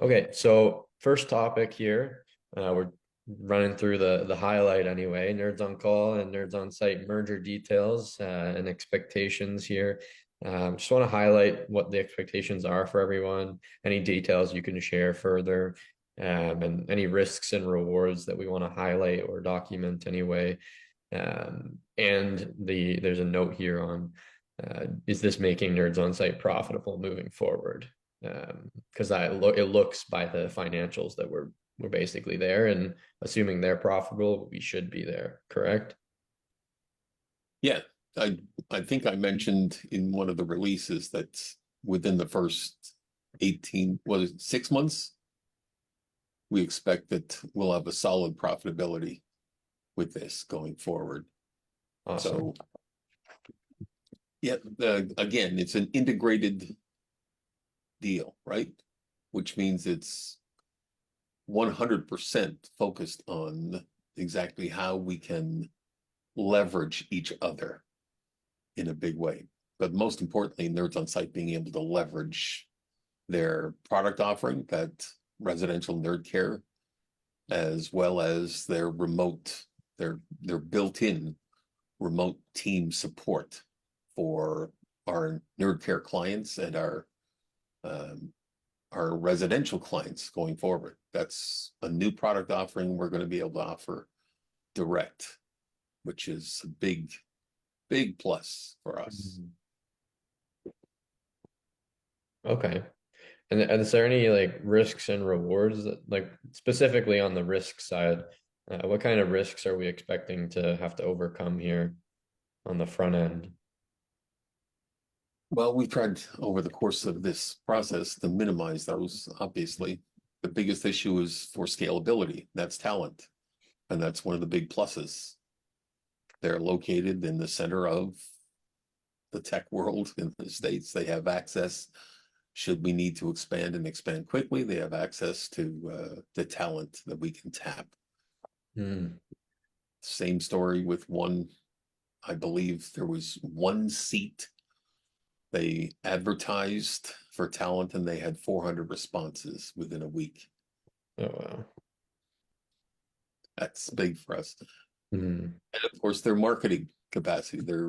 Okay, so first topic here, we're running through the highlight anyway, nerds on call and nerds on site merger details and expectations here. Just want to highlight what the expectations are for everyone, any details you can share further, and any risks and rewards that we want to highlight or document anyway. And there's a note here on is this making nerds on site profitable moving forward? Because it looks by the financials that we're basically there, and assuming they're profitable, we should be there, correct? Yeah, I think I mentioned in one of the releases that within the first 18, was it 6 months? We expect that we'll have a solid profitability with this going forward. Awesome. So, yeah, again, it's an integrated deal, right? Which means it's 100% focused on exactly how we can leverage each other in a big way. But most importantly, Nerds on Site being able to leverage their product offering, that residential nerd care, as well as their built-in remote team support for our nerd care clients and our residential clients going forward. That's a new product offering we're going to be able to offer direct, which is a big plus for us. Okay. And is there any like risks and rewards that, like specifically on the risk side, what kind of risks are we expecting to have to overcome here on the front end? Well, we've tried over the course of this process to minimize those. Obviously, the biggest issue is for scalability. That's talent. And that's one of the big pluses. They're located in the center of the tech world in the States. They have access, should we need to expand and expand quickly, they have access to the talent that we can tap. Hmm. Same story with one, I believe there was one seat. They advertised for talent and they had 400 responses within a week. Oh wow. That's big for us. Hmm. And of course, their marketing capacity. They've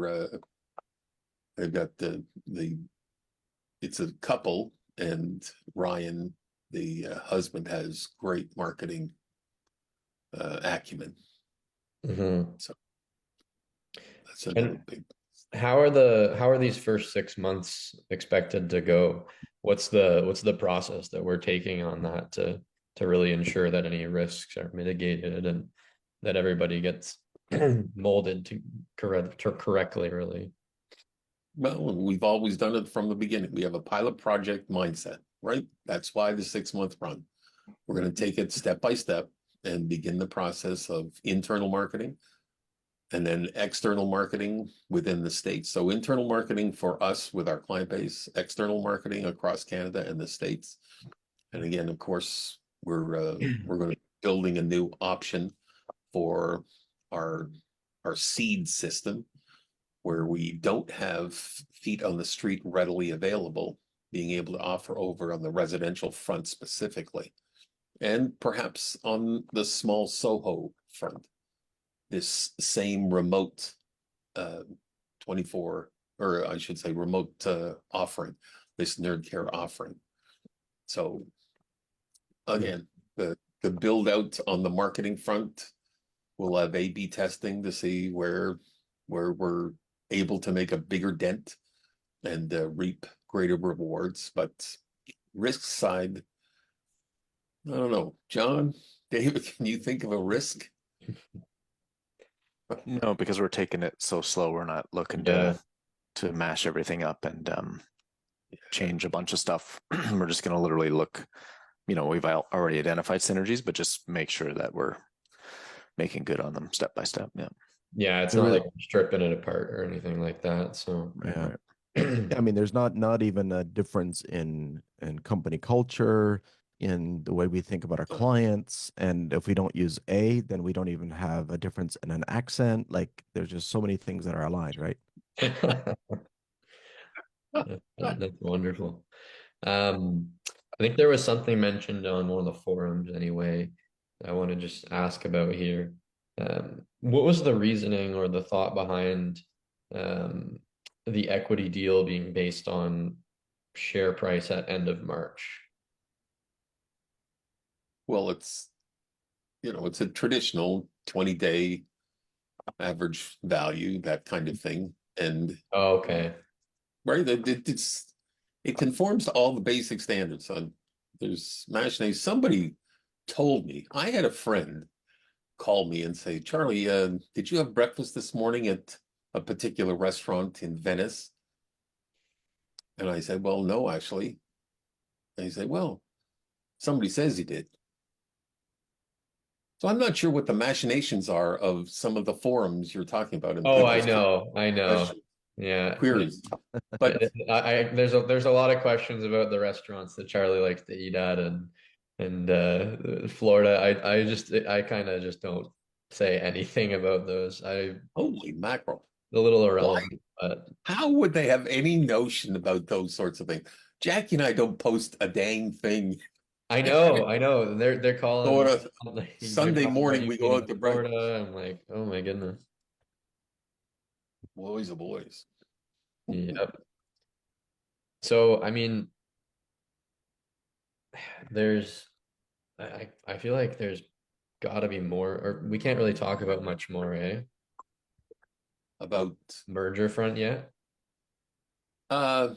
got the it's a couple, and Ryan, the husband, has great marketing acumen. Hmm. So that's another And big. how are these first 6 months expected to go? What's the process that we're taking on that to really ensure that any risks are mitigated and that everybody gets molded to correctly, really? Well, we've always done it from the beginning. We have a pilot project mindset, right? That's why the 6 month run. We're going to take it step by step and begin the process of internal marketing and then external marketing within the States. So internal marketing for us with our client base, external marketing across Canada and the States. And again, of course, we're going to be building a new option for our our seed system where we don't have feet on the street readily available, being able to offer over on the residential front specifically, and perhaps on the small Soho front, this same remote 24, or I should say remote offering, this nerd care offering. So again, the build out on the marketing front, we'll have A/B testing to see where we're able to make a bigger dent and reap greater rewards. But risk side, I don't know. John, David, can you think of a risk? No, because we're taking it so slow. We're not looking Yeah. to mash everything up and change a bunch of stuff. We're just going to literally look. We've already identified synergies, but just make sure that we're making good on them step by step. Yeah. Yeah, it's not There, like stripping it apart or anything like that. So yeah. Right. I mean, there's not even a difference in company culture, in the way we think about our clients. And if we don't use A, then we don't even have a difference in an accent. Like there's just so many things that are aligned, right? that's wonderful. Um, I think there was something mentioned on one of the forums anyway, that I want to just ask about here. What was the reasoning or the thought behind um, the equity deal being based on share price at end of March? Well, it's, it's a traditional 20-day average value, that kind of thing. And Oh, okay. right, it conforms to all the basic standards. There's machinations. Somebody told me, I had a friend call me and say, Charlie, did you have breakfast this morning at a particular restaurant in Venice? And I said, well, no, actually. And he said, well, somebody says he did. So I'm not sure what the machinations are of some of the forums you're talking about. And Oh, put I those know. questions, Yeah. queries. But There's a lot of questions about the restaurants that Charlie likes to eat at, and Florida. I kind of just don't say anything about those. holy mackerel. A little Why? irrelevant, but How would they have any notion about those sorts of things? Jackie and I don't post a dang thing. I know. They're So calling on a they're Sunday talking about morning, you we being go in out to breakfast. Florida. I'm like, oh my goodness. Boys are boys. Yep. So I mean, there's I feel like there's got to be more, or we can't really talk about much more, eh? About Merger front yet? uh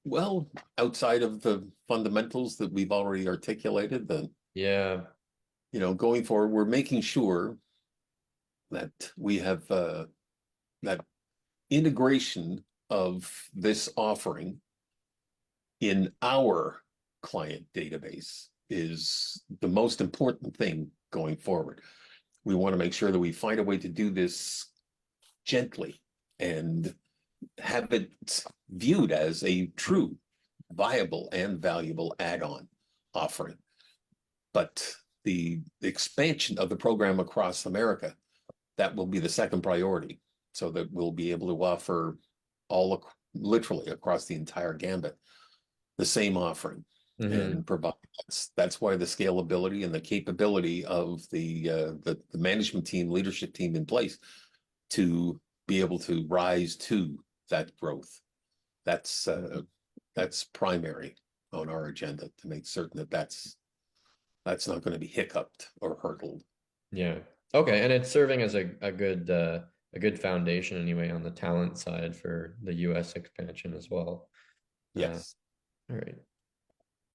well, outside of the fundamentals that we've already articulated, Yeah. going forward, we're making sure that we have that integration of this offering in our client database is the most important thing going forward. We want to make sure that we find a way to do this gently and have it viewed as a true, viable, and valuable add-on offering. But the expansion of the program across America, that will be the second priority, so that we'll be able to offer literally across the entire gambit the same offering and provide. That's why the scalability and the capability of the management team, leadership team in place to be able to rise to that growth. That's primary on our agenda, to make certain that that's not going to be hiccuped or hurdled. Yeah. Okay. And it's serving as a good foundation anyway on the talent side for the US expansion as well. Yes. All right.